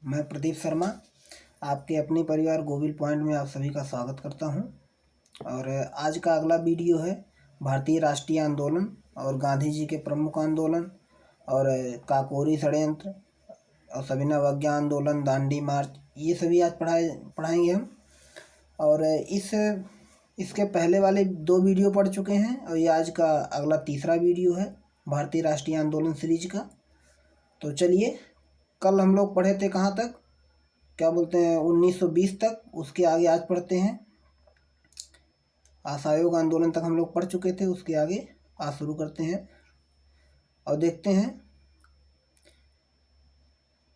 मैं प्रदीप शर्मा आपके अपने परिवार गोविल पॉइंट में आप सभी का स्वागत करता हूं। और आज का अगला वीडियो है भारतीय राष्ट्रीय आंदोलन और गांधी जी के प्रमुख आंदोलन और काकोरी षड्यंत्र और सविनय अवज्ञा आंदोलन, दांडी मार्च, ये सभी आज पढ़ाएंगे हम। और इसके पहले वाले 2 वीडियो पढ़ चुके हैं और ये आज का अगला तीसरा वीडियो है भारतीय राष्ट्रीय आंदोलन सीरीज का। तो चलिए, कल हम लोग पढ़े थे कहाँ तक, क्या बोलते हैं, 1920 तक। उसके आगे आज पढ़ते हैं, असहयोग आंदोलन तक हम लोग पढ़ चुके थे। उसके आगे आज शुरू करते हैं और देखते हैं।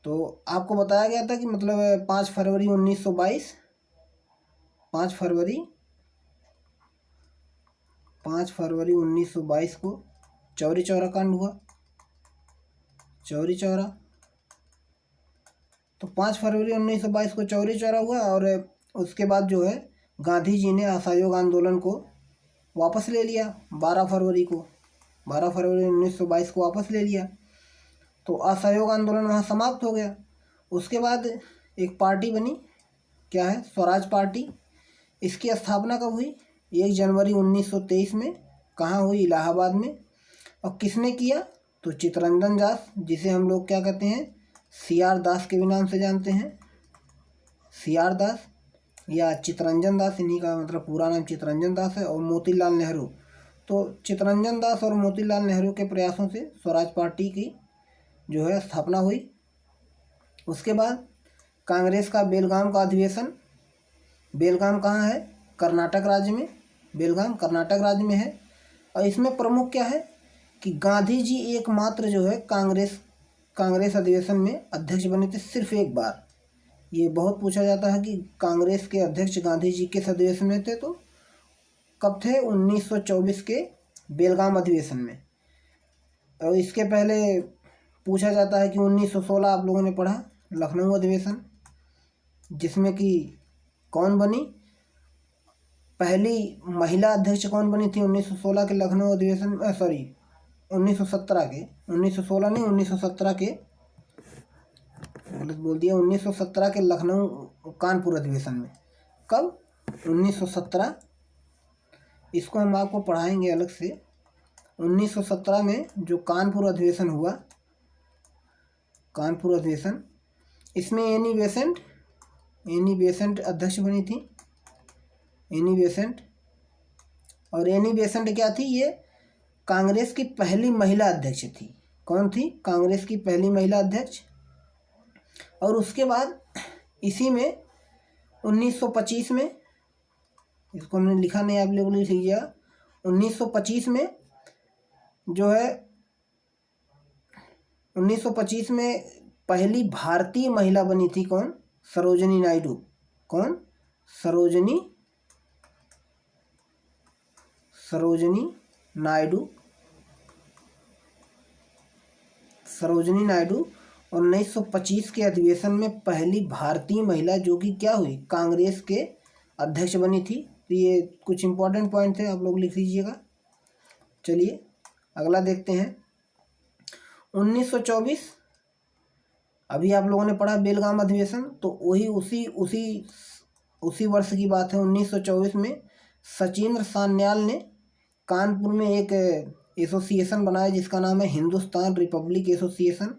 तो आपको बताया गया था कि मतलब 5 फरवरी 1922 5 फरवरी 1922 को चौरी चौरा कांड हुआ। चौरी चौरा, तो 5 फरवरी 1922 को चौरी चौरा हुआ। और उसके बाद जो है गांधी जी ने असहयोग आंदोलन को वापस ले लिया। 12 फरवरी 1922 को वापस ले लिया। तो असहयोग आंदोलन वहाँ समाप्त हो गया। उसके बाद एक पार्टी बनी, क्या है, स्वराज पार्टी। इसकी स्थापना कब हुई? 1 जनवरी 1923 में। कहाँ हुई? इलाहाबाद में। और किसने किया? तो चित्तरंजन दास, जिसे हम लोग क्या कहते हैं, CR दास के भी नाम से जानते हैं। CR दास या चित्तरंजन दास, इन्हीं का मतलब पूरा नाम चित्तरंजन दास है। और मोतीलाल नेहरू। तो चित्तरंजन दास और मोतीलाल नेहरू के प्रयासों से स्वराज पार्टी की जो है स्थापना हुई। उसके बाद कांग्रेस का बेलगाम का अधिवेशन। बेलगाम कहाँ है? कर्नाटक राज्य में। बेलगाम कर्नाटक राज्य में है। और इसमें प्रमुख क्या है कि गांधी जी एकमात्र जो है कांग्रेस अधिवेशन में अध्यक्ष बने थे, सिर्फ एक बार। ये बहुत पूछा जाता है कि कांग्रेस के अध्यक्ष गांधी जी किस अधिवेशन में थे, तो कब थे? 1924 के बेलगाम अधिवेशन में। और इसके पहले पूछा जाता है कि 1916 आप लोगों ने पढ़ा, लखनऊ अधिवेशन, जिसमें कि कौन बनी, पहली महिला अध्यक्ष कौन बनी थी 1916 के लखनऊ अधिवेशन, 1917 के, 1916 नहीं, 1917 के, गलत बोल दिया, 1917 के लखनऊ कानपुर अधिवेशन में। कब? 1917। इसको हम आपको पढ़ाएंगे अलग से। 1917 में जो कानपुर अधिवेशन हुआ, कानपुर अधिवेशन, इसमें एनी बेसेंट अध्यक्ष बनी थी। Annie Besant. और एनी बेसेंट क्या थी? ये कांग्रेस की पहली महिला अध्यक्ष थी। कौन थी? कांग्रेस की पहली महिला अध्यक्ष। और उसके बाद इसी में 1925 में, इसको हमने लिखा नहीं, आप लोग लिख लीजिएगा, 1925 में जो है 1925 में पहली भारतीय महिला बनी थी। कौन? सरोजिनी नायडू। कौन? सरोजिनी नायडू 1925 के अधिवेशन में पहली भारतीय महिला जो कि क्या हुई, कांग्रेस के अध्यक्ष बनी थी। तो ये कुछ इंपॉर्टेंट पॉइंट थे, आप लोग लिख लीजिएगा। चलिए अगला देखते हैं। 1924, अभी आप लोगों ने पढ़ा बेलगाम अधिवेशन, तो वही उसी वर्ष की बात है। 1924 में सचिंद्र सान्याल ने कानपुर में एक एसोसिएशन बनाया जिसका नाम है हिंदुस्तान रिपब्लिक एसोसिएशन।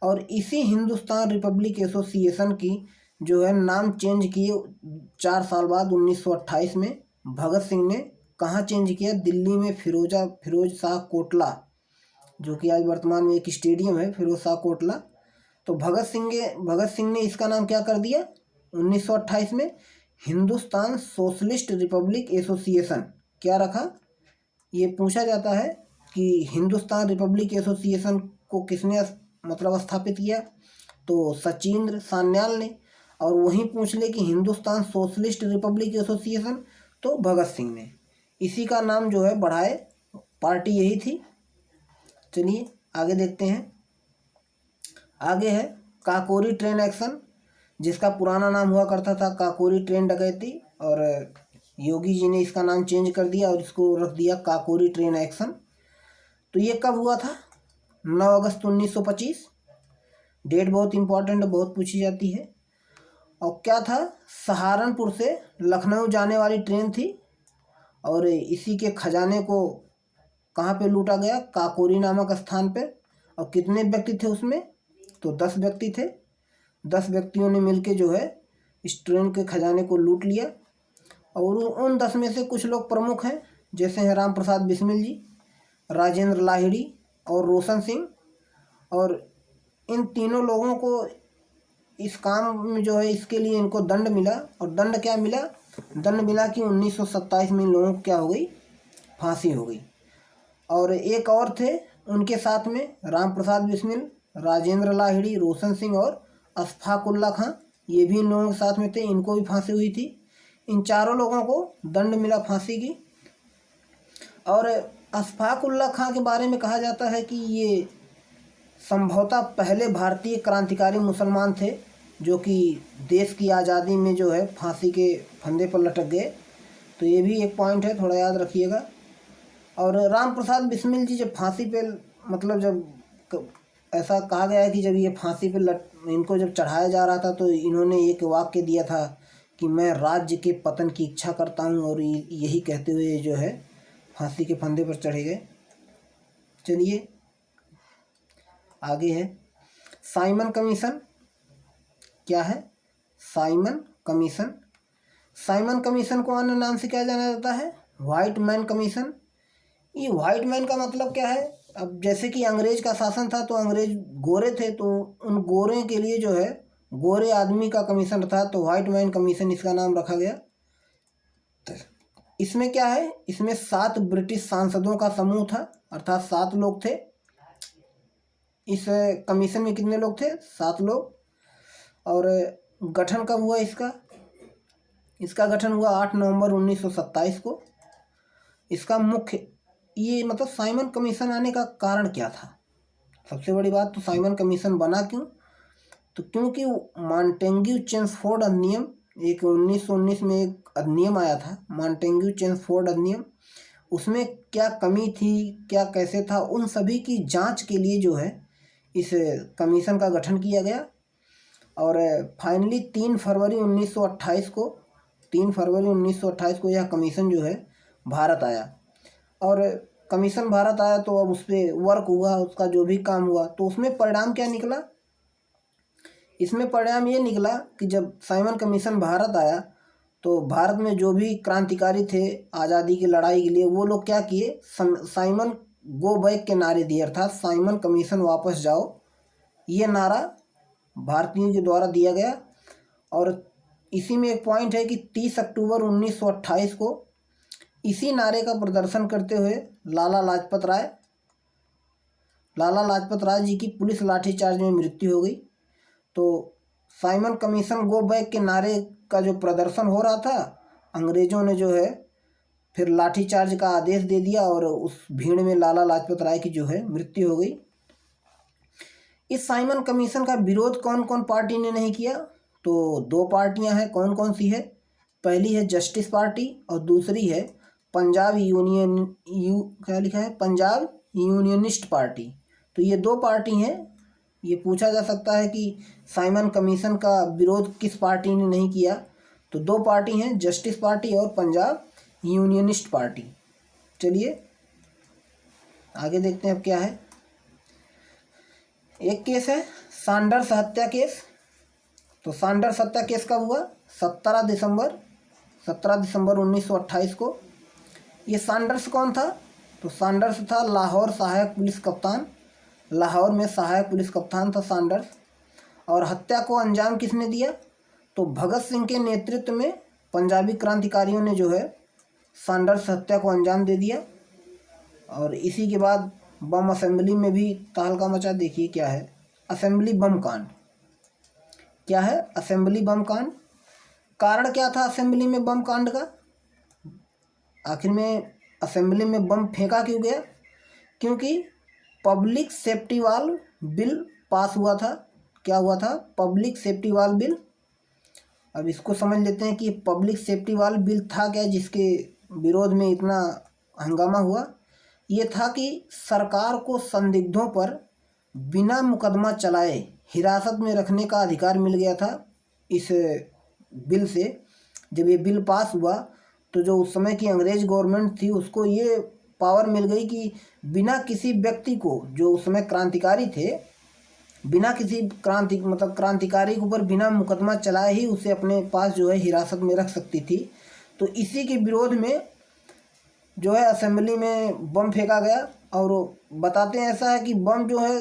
और इसी हिंदुस्तान रिपब्लिक एसोसिएशन की जो है नाम चेंज किए 4 साल बाद 1928 में भगत सिंह ने। कहाँ चेंज किया? दिल्ली में फिरोज शाह कोटला, जो कि आज वर्तमान में एक स्टेडियम है, फिरोज शाह कोटला। तो भगत सिंह ने इसका नाम क्या कर दिया 1928 में? Hindustan socialist Republic association. क्या रखा? ये पूछा जाता है कि हिंदुस्तान रिपब्लिक एसोसिएशन को किसने मतलब स्थापित किया, तो सचिंद्र सान्याल ने। और वहीं पूछ ले कि हिंदुस्तान सोशलिस्ट रिपब्लिक एसोसिएशन, तो भगत सिंह ने। इसी का नाम जो है बढ़ाए, पार्टी यही थी। चलिए आगे देखते हैं। आगे है काकोरी ट्रेन एक्शन, जिसका पुराना नाम हुआ करता था काकोरी ट्रेन डकैती, और योगी जी ने इसका नाम चेंज कर दिया और इसको रख दिया काकोरी ट्रेन एक्शन। तो ये कब हुआ था? 9 अगस्त 1925। डेट बहुत इंपॉर्टेंट है, बहुत पूछी जाती है। और क्या था, सहारनपुर से लखनऊ जाने वाली ट्रेन थी और इसी के खजाने को कहाँ पे लूटा गया, काकोरी नामक स्थान पे। और कितने व्यक्ति थे उसमें, तो 10 व्यक्ति थे। 10 व्यक्तियों ने मिलके जो है इस ट्रेन के खजाने को लूट लिया। और उन 10 में से कुछ लोग प्रमुख हैं, जैसे हैं राम प्रसाद बिस्मिल जी, राजेंद्र लाहिड़ी और रोशन सिंह। और इन तीनों लोगों को इस काम में जो है इसके लिए इनको दंड मिला। और दंड क्या मिला, दंड मिला कि 1927 में इन लोगों को क्या हो गई, फांसी हो गई। और एक और थे उनके साथ में, राम प्रसाद बिस्मिल, राजेंद्र लाहिड़ी, रोशन सिंह और अशफाक उल्ला खां, ये भी इन लोगों के साथ में थे, इनको भी फांसी हुई थी। इन चारों लोगों को दंड मिला फांसी की। और अशफाक उल्ला खां के बारे में कहा जाता है कि ये संभवतः पहले भारतीय क्रांतिकारी मुसलमान थे जो कि देश की आज़ादी में जो है फांसी के फंदे पर लटक गए। तो ये भी एक पॉइंट है, थोड़ा याद रखिएगा। और राम प्रसाद बिस्मिल जी जब फांसी पे, मतलब जब ऐसा कहा गया है कि जब ये फांसी पे इनको जब चढ़ाया जा रहा था तो इन्होंने एक वाक्य दिया था कि मैं राज्य के पतन की इच्छा करता हूँ, और यही कहते हुए जो है फांसी के फंदे पर चढ़े गए। चलिए आगे है साइमन कमीशन। क्या है, साइमन कमीशन। साइमन कमीशन को अन्य नाम से क्या जाना जाता है, व्हाइट मैन कमीशन। ये व्हाइट मैन का मतलब क्या है, अब जैसे कि अंग्रेज का शासन था तो अंग्रेज गोरे थे, तो उन गोरे के लिए जो है गोरे आदमी का कमीशन था, तो व्हाइट मैन कमीशन इसका नाम रखा गया। इसमें क्या है, इसमें 7 ब्रिटिश सांसदों का समूह था, अर्थात 7 लोग थे। इस कमीशन में कितने लोग थे, 7 लोग। और गठन कब हुआ इसका, इसका गठन हुआ 8 नवंबर 1927 को। इसका मुख्य ये मतलब साइमन कमीशन आने का कारण क्या था, सबसे बड़ी बात तो साइमन कमीशन बना क्यों, तो क्योंकि मॉन्टेग्यू चेम्सफोर्ड अधिनियम, एक 1919 में एक अधिनियम आया था, मॉन्टेग्यू चेम्सफोर्ड अधिनियम। उसमें क्या कमी थी, क्या कैसे था, उन सभी की जांच के लिए जो है इस कमीशन का गठन किया गया। और फाइनली 3 फरवरी 1928 को 3 फरवरी 1928 को यह कमीशन जो है भारत आया। और कमीशन भारत आया तो अब उस पर वर्क हुआ, उसका जो भी काम हुआ, तो उसमें परिणाम क्या निकला, इसमें परिणाम ये निकला कि जब साइमन कमीशन भारत आया तो भारत में जो भी क्रांतिकारी थे आज़ादी की लड़ाई के लिए, वो लोग क्या किए, साइमन गो बैक के नारे दिए, अर्थात साइमन कमीशन वापस जाओ, ये नारा भारतीयों के द्वारा दिया गया। और इसी में एक पॉइंट है कि 30 अक्टूबर 1928 को इसी नारे का प्रदर्शन करते हुए लाला लाजपत राय जी की पुलिस लाठीचार्ज में मृत्यु हो गई। तो साइमन कमीशन गो बैक के नारे का जो प्रदर्शन हो रहा था, अंग्रेज़ों ने जो है फिर लाठीचार्ज का आदेश दे दिया और उस भीड़ में लाला लाजपत राय की जो है मृत्यु हो गई। इस साइमन कमीशन का विरोध कौन कौन पार्टी ने नहीं किया, तो 2 पार्टियां हैं, कौन कौन सी है, पहली है जस्टिस पार्टी और दूसरी है पंजाब क्या लिखा है, पंजाब यूनियनिस्ट पार्टी। तो ये 2 पार्टी हैं। ये पूछा जा सकता है कि साइमन कमीशन का विरोध किस पार्टी ने नहीं किया, तो 2 पार्टी हैं, जस्टिस पार्टी और पंजाब यूनियनिस्ट पार्टी। चलिए आगे देखते हैं अब क्या है। एक केस है सैंडर्स हत्या केस। तो सैंडर्स हत्या केस कब हुआ, 17 दिसंबर 1928 को। ये सैंडर्स कौन था, तो सैंडर्स था लाहौर सहायक पुलिस कप्तान, लाहौर में सहायक पुलिस कप्तान था सैंडर्स। और हत्या को अंजाम किसने दिया, तो भगत सिंह के नेतृत्व में पंजाबी क्रांतिकारियों ने जो है सैंडर्स हत्या को अंजाम दे दिया। और इसी के बाद बम असेंबली में भी तहलका मचा। देखिए क्या है, असेंबली बम कांड। क्या है, असेंबली बम कांड। कारण क्या था असेंबली में बम कांड का, आखिर में असेंबली में बम फेंका क्यों गया, क्योंकि public safety valve bill pass हुआ था। क्या हुआ था, पब्लिक सेफ्टी वाल्व बिल। अब इसको समझ लेते हैं कि पब्लिक सेफ्टी वाल्व बिल था क्या जिसके विरोध में इतना हंगामा हुआ। ये था कि सरकार को संदिग्धों पर बिना मुकदमा चलाए हिरासत में रखने का अधिकार मिल गया था इस बिल से। जब ये बिल पास हुआ तो जो उस समय की अंग्रेज गवर्नमेंट थी उसको ये पावर मिल गई कि बिना किसी व्यक्ति को, जो उस समय क्रांतिकारी थे, बिना किसी क्रांतिकारी के ऊपर बिना मुकदमा चलाए ही उसे अपने पास जो है हिरासत में रख सकती थी। तो इसी के विरोध में जो है असेंबली में बम फेंका गया। और बताते हैं ऐसा है कि बम जो है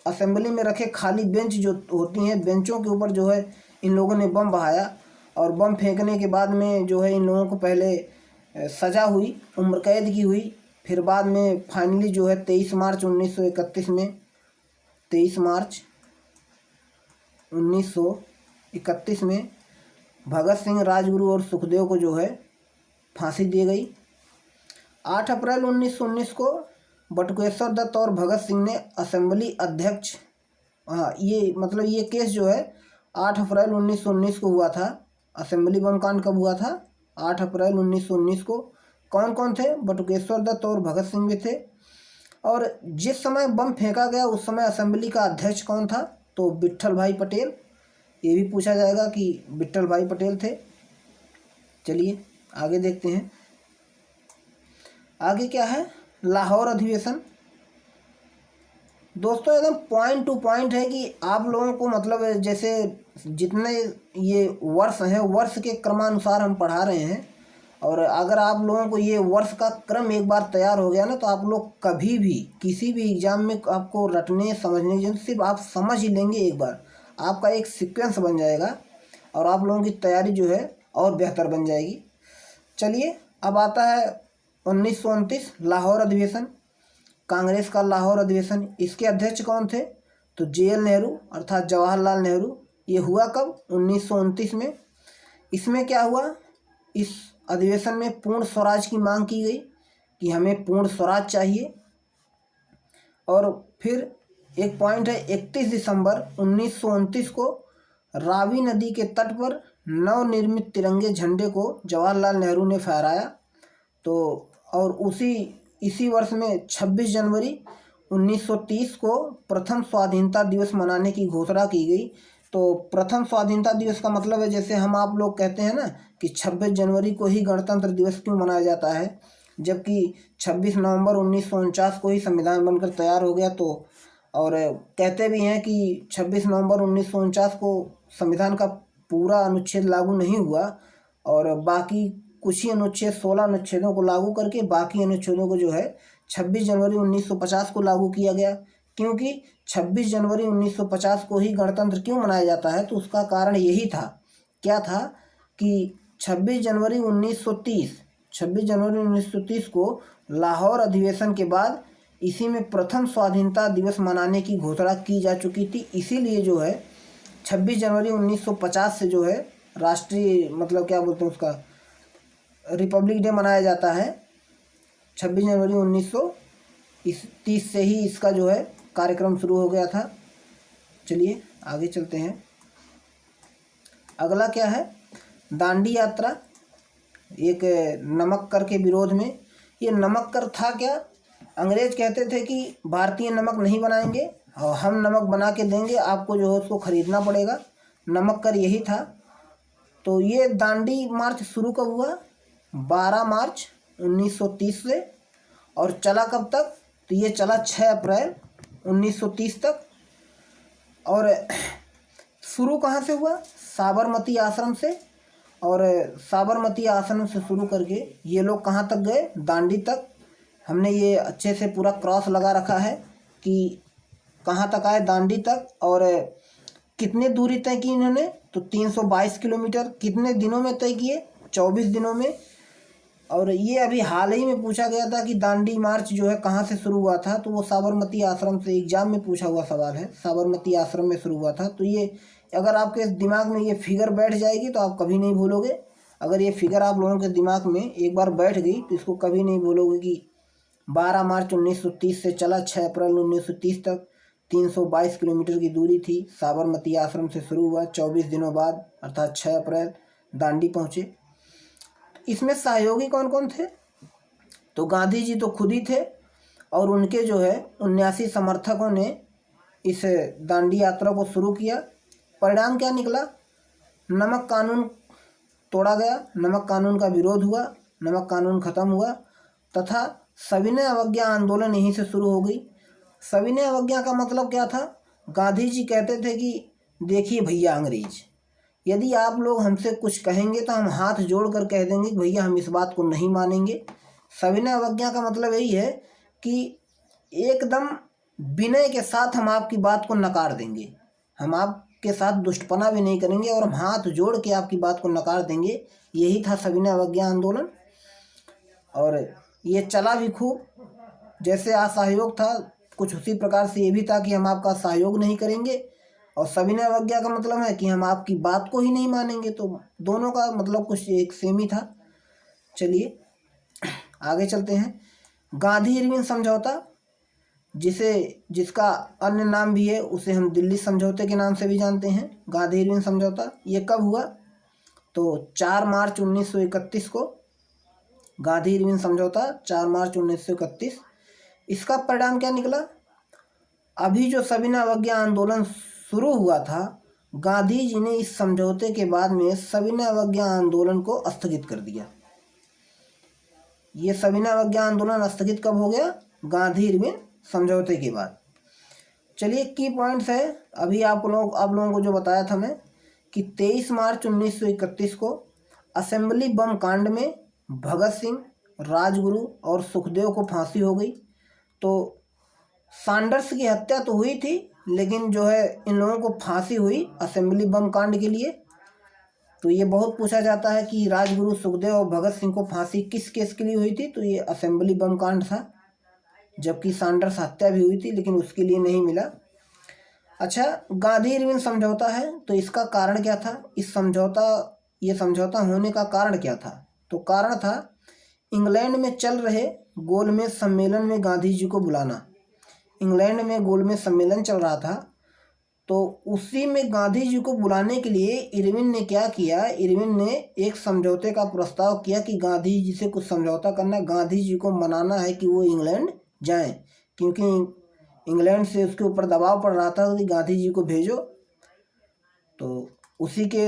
असेंबली में रखे खाली बेंच जो होती हैं, बेंचों के ऊपर जो है इन लोगों ने बम बहाया। और बम फेंकने के बाद में जो है इन लोगों को पहले सज़ा हुई, उम्र कैद की हुई। फिर बाद में फाइनली जो है 23 मार्च 1931 में 23 मार्च 1931 में भगत सिंह, राजगुरु और सुखदेव को जो है फांसी दी गई। 8 अप्रैल 1919 को बटुकेश्वर दत्त और भगत सिंह ने असेंबली अध्यक्ष, ये केस जो है 8 अप्रैल 1919 को हुआ था। असेंबली बम कांड कब हुआ था? 8 अप्रैल 1919 को। कौन कौन थे? बटुकेश्वर दत्त और भगत सिंह भी थे। और जिस समय बम फेंका गया उस समय असेंबली का अध्यक्ष कौन था? तो विट्ठल भाई पटेल। ये भी पूछा जाएगा कि विट्ठल भाई पटेल थे। चलिए आगे देखते हैं। आगे क्या है? लाहौर अधिवेशन। दोस्तों एकदम पॉइंट टू पॉइंट है कि आप लोगों को मतलब जैसे जितने ये वर्ष हैं, वर्ष के क्रमानुसार हम पढ़ा रहे हैं। और अगर आप लोगों को ये वर्ष का क्रम एक बार तैयार हो गया ना तो आप लोग कभी भी किसी भी एग्ज़ाम में आपको रटने समझने की सिर्फ आप समझ ही लेंगे एक बार, आपका एक सीक्वेंस बन जाएगा और आप लोगों की तैयारी जो है और बेहतर बन जाएगी। चलिए अब आता है 1929 लाहौर अधिवेशन, कांग्रेस का लाहौर अधिवेशन। इसके अध्यक्ष कौन थे? तो JL नेहरू अर्थात जवाहरलाल नेहरू। ये हुआ कब? 1929 में। इसमें क्या हुआ? इस अधिवेशन में पूर्ण स्वराज की मांग की गई कि हमें पूर्ण स्वराज चाहिए। और फिर एक पॉइंट है 31 दिसंबर 1929 को रावी नदी के तट पर नवनिर्मित तिरंगे झंडे को जवाहरलाल नेहरू ने फहराया। तो और इसी वर्ष में 26 जनवरी 1930 को प्रथम स्वाधीनता दिवस मनाने की घोषणा की गई। तो प्रथम स्वाधीनता दिवस का मतलब है जैसे हम आप लोग कहते हैं ना कि 26 जनवरी को ही गणतंत्र दिवस क्यों मनाया जाता है, जबकि 26 नवंबर 1949 को ही संविधान बनकर तैयार हो गया। तो और कहते भी हैं कि 26 नवंबर 1949 को संविधान का पूरा अनुच्छेद लागू नहीं हुआ और बाकी कुछ ही अनुच्छेद 16 अनुच्छेदों को लागू करके बाकी अनुच्छेदों को जो है 26 जनवरी 1950 को लागू किया गया। क्योंकि 26 जनवरी 1950 को ही गणतंत्र क्यों मनाया जाता है? तो उसका कारण यही था। क्या था? कि 26 जनवरी 1930 को लाहौर अधिवेशन के बाद इसी में प्रथम स्वाधीनता दिवस मनाने की घोषणा की जा चुकी थी। इसीलिए जो है 26 जनवरी 1950 से जो है राष्ट्रीय मतलब क्या बोलते हैं उसका रिपब्लिक डे मनाया जाता है। 26 जनवरी 1930 से ही इसका जो है कार्यक्रम शुरू हो गया था। चलिए आगे चलते हैं। अगला क्या है? दांडी यात्रा। एक नमक कर के विरोध में। ये नमक कर था क्या? अंग्रेज कहते थे कि भारतीय नमक नहीं बनाएंगे और हम नमक बना के देंगे, आपको जो है उसको खरीदना पड़ेगा। नमक कर यही था। तो ये दांडी मार्च शुरू कब हुआ? 12 मार्च 1930 से। और चला कब तक? तो ये चला 6 अप्रैल 1930 तक। और शुरू कहाँ से हुआ? साबरमती आश्रम से। और साबरमती आश्रम से शुरू करके ये लोग कहाँ तक गए? दांडी तक। हमने ये अच्छे से पूरा क्रॉस लगा रखा है कि कहाँ तक आए? दांडी तक। और कितने दूरी तय की इन्होंने? तो 322 किलोमीटर। कितने दिनों में तय किए? 24 दिनों में। और ये अभी हाल ही में पूछा गया था कि दांडी मार्च जो है कहाँ से शुरू हुआ था, तो वो साबरमती आश्रम से। एग्जाम में पूछा हुआ सवाल है, साबरमती आश्रम में शुरू हुआ था। तो ये अगर आपके दिमाग में ये फिगर बैठ जाएगी तो आप कभी नहीं भूलोगे। अगर ये फिगर आप लोगों के दिमाग में एक बार बैठ गई तो इसको कभी नहीं भूलोगे कि 12 मार्च 1930 से चला 6 अप्रैल 1930 तक। 322 किलोमीटर की दूरी थी। साबरमती आश्रम से शुरू हुआ, 24 दिनों बाद अर्थात 6 अप्रैल दांडी पहुँचे। इसमें सहयोगी कौन कौन थे? तो गांधी जी तो खुद ही थे और उनके जो है 79 समर्थकों ने इस दांडी यात्रा को शुरू किया। परिणाम क्या निकला? नमक कानून तोड़ा गया, नमक कानून का विरोध हुआ, नमक कानून खत्म हुआ तथा सविनय अवज्ञा आंदोलन यहीं से शुरू हो गई। सविनय अवज्ञा का मतलब क्या था? गांधी जी कहते थे कि देखिए भैया अंग्रेज, यदि आप लोग हमसे कुछ कहेंगे तो हम हाथ जोड़कर कह देंगे कि भैया हम इस बात को नहीं मानेंगे। सविनय अवज्ञा का मतलब यही है कि एकदम विनय के साथ हम आपकी बात को नकार देंगे, हम आपके साथ दुष्टपना भी नहीं करेंगे और हम हाथ जोड़ के आपकी बात को नकार देंगे। यही था सविनय अवज्ञा आंदोलन और ये चला भी खूब। जैसे असहयोग था कुछ उसी प्रकार से ये भी था कि हम आपका सहयोग नहीं करेंगे, और सविनय अवज्ञा का मतलब है कि हम आपकी बात को ही नहीं मानेंगे। तो दोनों का मतलब कुछ एक सेम ही था। चलिए आगे चलते हैं। गांधी इरविन समझौता, जिसका अन्य नाम भी है, उसे हम दिल्ली समझौते के नाम से भी जानते हैं। गांधी इरविन समझौता ये कब हुआ? तो 4 मार्च 1931 को गांधी इरविन समझौता, 4 मार्च 1931। इसका परिणाम क्या निकला? अभी जो सविनय अवज्ञा आंदोलन शुरू हुआ था, गांधी जी ने इस समझौते के बाद में सविनय अवज्ञा आंदोलन को स्थगित कर दिया। ये सविनय अवज्ञा आंदोलन स्थगित कब हो गया? गांधी इरविन समझौते के बाद। चलिए की पॉइंट्स है अभी आप लोगों को जो बताया था मैं कि 23 मार्च 1931 को असेंबली बम कांड में भगत सिंह, राजगुरु और सुखदेव को फांसी हो गई। तो सैंडर्स की हत्या तो हुई थी, लेकिन जो है इन लोगों को फांसी हुई असेंबली बम कांड के लिए। तो ये बहुत पूछा जाता है कि राजगुरु, सुखदेव और भगत सिंह को फांसी किस केस के लिए हुई थी? तो ये असेंबली बम कांड था, जबकि सैंडर्स हत्या भी हुई थी लेकिन उसके लिए नहीं मिला। अच्छा, गांधी इरविन समझौता है तो इसका कारण क्या था? ये समझौता होने का कारण क्या था? तो कारण था इंग्लैंड में चल रहे गोलमेज सम्मेलन में गांधी जी को बुलाना। इंग्लैंड में गोलमेज सम्मेलन चल रहा था, तो उसी में गांधी जी को बुलाने के लिए इरविन ने क्या किया? इरविन ने एक समझौते का प्रस्ताव किया कि गांधी जी से कुछ समझौता करना, गांधी जी को मनाना है कि वो इंग्लैंड जाएं, क्योंकि इंग्लैंड से उसके ऊपर दबाव पड़ रहा था कि गांधी जी को भेजो। तो उसी के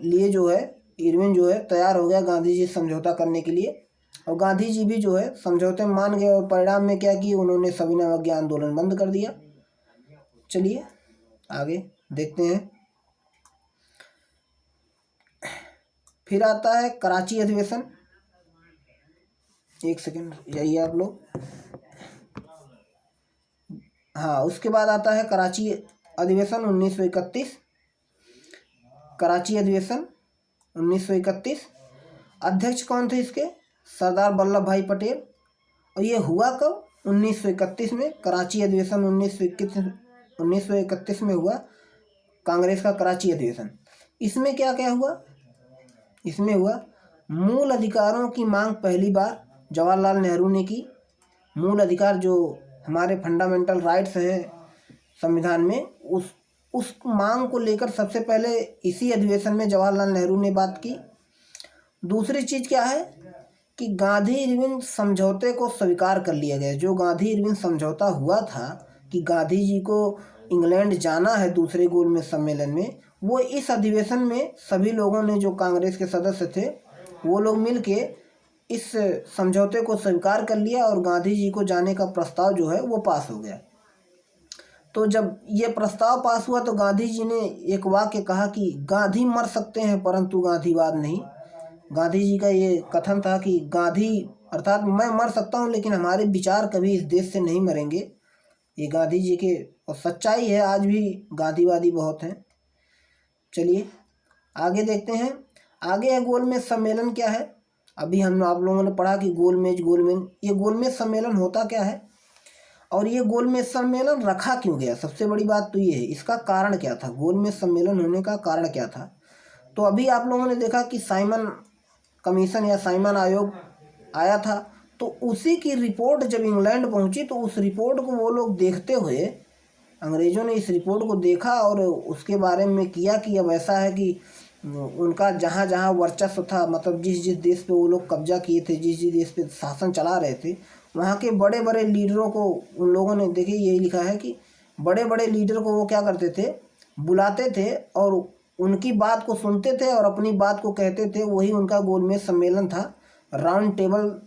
लिए जो है इरविन जो है तैयार हो गया गांधी जी समझौता करने के लिए, और गांधी जी भी जो है समझौते में मान गए और परिणाम में क्या किया? उन्होंने सविनय अवज्ञा आंदोलन बंद कर दिया। चलिए आगे देखते हैं। फिर आता है कराची अधिवेशन। एक सेकंड, यही है आप लोग। हाँ, उसके बाद आता है कराची अधिवेशन 1931। कराची अधिवेशन 1931। अध्यक्ष कौन थे इसके? सरदार वल्लभ भाई पटेल। और ये हुआ कब? 1931 में। कराची अधिवेशन 1931 में हुआ, कांग्रेस का कराची अधिवेशन। इसमें क्या क्या हुआ? इसमें हुआ मूल अधिकारों की मांग पहली बार जवाहरलाल नेहरू ने की। मूल अधिकार जो हमारे फंडामेंटल राइट्स हैं संविधान में, उस मांग को लेकर सबसे पहले इसी अधिवेशन में जवाहरलाल नेहरू ने बात की। दूसरी चीज़ क्या है कि गांधी इरविन समझौते को स्वीकार कर लिया गया। जो गांधी इरविन समझौता हुआ था कि गांधी जी को इंग्लैंड जाना है दूसरे गोलमेज सम्मेलन में, वो इस अधिवेशन में सभी लोगों ने, जो कांग्रेस के सदस्य थे, वो लोग मिलके इस समझौते को स्वीकार कर लिया और गांधी जी को जाने का प्रस्ताव जो है वो पास हो गया। तो जब ये प्रस्ताव पास हुआ तो गांधी जी ने एक वाक्य कहा कि गांधी मर सकते हैं परंतु गांधीवाद नहीं। गांधी जी का ये कथन था कि गांधी अर्थात मैं मर सकता हूँ लेकिन हमारे विचार कभी इस देश से नहीं मरेंगे। ये गांधी जी के, और सच्चाई है, आज भी गांधीवादी बहुत हैं। चलिए आगे देखते हैं। आगे है गोलमेज सम्मेलन क्या है। अभी आप लोगों ने पढ़ा कि गोलमेज, ये गोलमेज सम्मेलन होता क्या है और ये गोलमेज सम्मेलन रखा क्यों गया? सबसे बड़ी बात तो ये है, इसका कारण क्या था? गोलमेज सम्मेलन होने का कारण क्या था? तो अभी आप लोगों ने देखा कि साइमन कमीशन या साइमन आयोग आया था, तो उसी की रिपोर्ट जब इंग्लैंड पहुंची तो उस रिपोर्ट को वो लोग देखते हुए, अंग्रेज़ों ने इस रिपोर्ट को देखा और उसके बारे में किया कि अब ऐसा है कि उनका जहाँ जहाँ वर्चस्व था, मतलब जिस जिस देश पे वो लोग कब्जा किए थे, जिस जिस देश पे शासन चला रहे थे, वहाँ के बड़े बड़े लीडरों को उन लोगों ने, देखिए यही लिखा है कि बड़े बड़े लीडर को वो क्या करते थे, बुलाते थे और उनकी बात को सुनते थे और अपनी बात को कहते थे। वही उनका गोलमेज सम्मेलन था, राउंड टेबल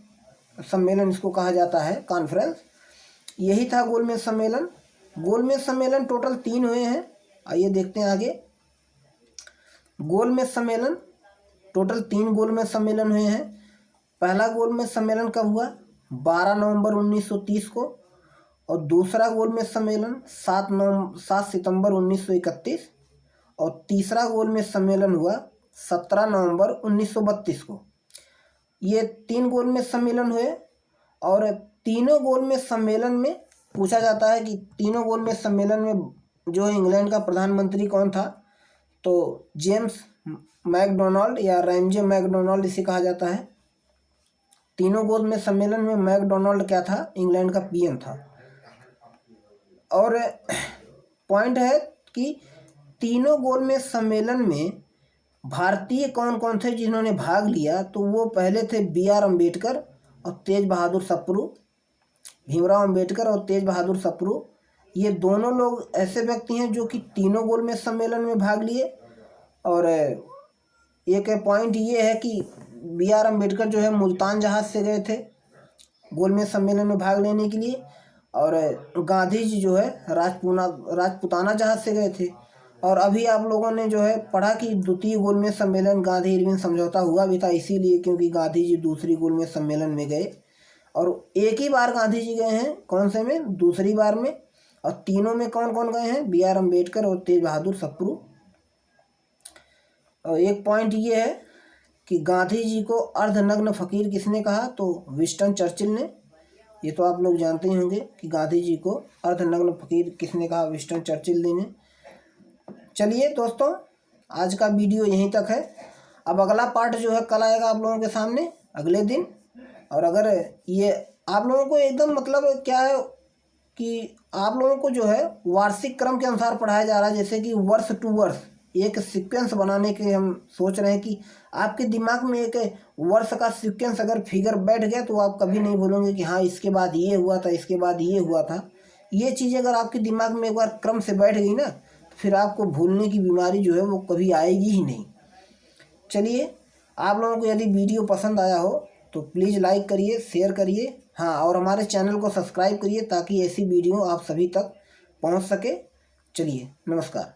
सम्मेलन इसको कहा जाता है, कॉन्फ्रेंस। यही था गोलमेज सम्मेलन। गोलमेज सम्मेलन टोटल 3 हुए हैं। आइए देखते हैं आगे। गोलमेज सम्मेलन टोटल 3 गोलमेज सम्मेलन हुए हैं। पहला गोलमेज सम्मेलन कब हुआ? 12 नवंबर 1930 को। और दूसरा गोलमेज सम्मेलन 7 सितंबर 1931। और तीसरा गोलमेज सम्मेलन हुआ 17 नवंबर 1932 को। ये 3 गोलमेज सम्मेलन हुए। और तीनों गोलमेज सम्मेलन में पूछा जाता है कि तीनों गोलमेज सम्मेलन में जो इंग्लैंड का प्रधानमंत्री कौन था, तो जेम्स मैकडोनाल्ड या रैमजे मैकडोनाल्ड इसे कहा जाता है। तीनों गोलमेज सम्मेलन में मैकडोनाल्ड क्या था? इंग्लैंड का पीएम था। और पॉइंट है कि तीनों गोलमेज सम्मेलन में भारतीय कौन कौन थे जिन्होंने भाग लिया, तो वो पहले थे BR अम्बेडकर और तेज बहादुर सप्रू। भीमराव अम्बेडकर और तेज बहादुर सप्रू, ये दोनों लोग ऐसे व्यक्ति हैं जो कि तीनों गोलमेज सम्मेलन में भाग लिए। और एक पॉइंट ये है कि BR अम्बेडकर जो है मुल्तान जहाज से गए थे गोलमेज सम्मेलन में भाग लेने के लिए। और गांधी जी जो है राजपुताना जहाज से गए थे। और अभी आप लोगों ने जो है पढ़ा कि द्वितीय गोलमेज सम्मेलन गांधी इरविन समझौता हुआ भी था, इसीलिए क्योंकि गांधी जी दूसरी गोलमेज सम्मेलन में गए। और एक ही बार गांधी जी गए हैं, कौन से में? दूसरी बार में। और तीनों में कौन कौन गए हैं? BR अम्बेडकर और तेज बहादुर सप्रू। और एक पॉइंट ये है कि गांधी जी को अर्धनग्न फकीर किसने कहा? तो विंस्टन चर्चिल ने। ये तो आप लोग जानते ही होंगे कि गांधी जी को अर्धनग्न फकीर किसने कहा? विंस्टन चर्चिल ने। चलिए दोस्तों, आज का वीडियो यहीं तक है। अब अगला पार्ट जो है कल आएगा आप लोगों के सामने, अगले दिन। और अगर ये आप लोगों को एकदम मतलब क्या है कि आप लोगों को जो है वार्षिक क्रम के अनुसार पढ़ाया जा रहा है, जैसे कि वर्ष टू वर्ष एक सीक्वेंस बनाने के हम सोच रहे हैं कि आपके दिमाग में एक वर्ष का सीक्वेंस अगर फिगर बैठ गया तो आप कभी नहीं भूलोगे कि हाँ इसके बाद ये हुआ था, इसके बाद ये हुआ था। ये चीज़ अगर आपके दिमाग में एक बार क्रम से बैठ गई ना, तो फिर आपको भूलने की बीमारी जो है वो कभी आएगी ही नहीं। चलिए, आप लोगों को यदि वीडियो पसंद आया हो तो प्लीज़ लाइक करिए, शेयर करिए। हाँ, और हमारे चैनल को सब्सक्राइब करिए ताकि ऐसी वीडियो आप सभी तक पहुंच सके। चलिए, नमस्कार।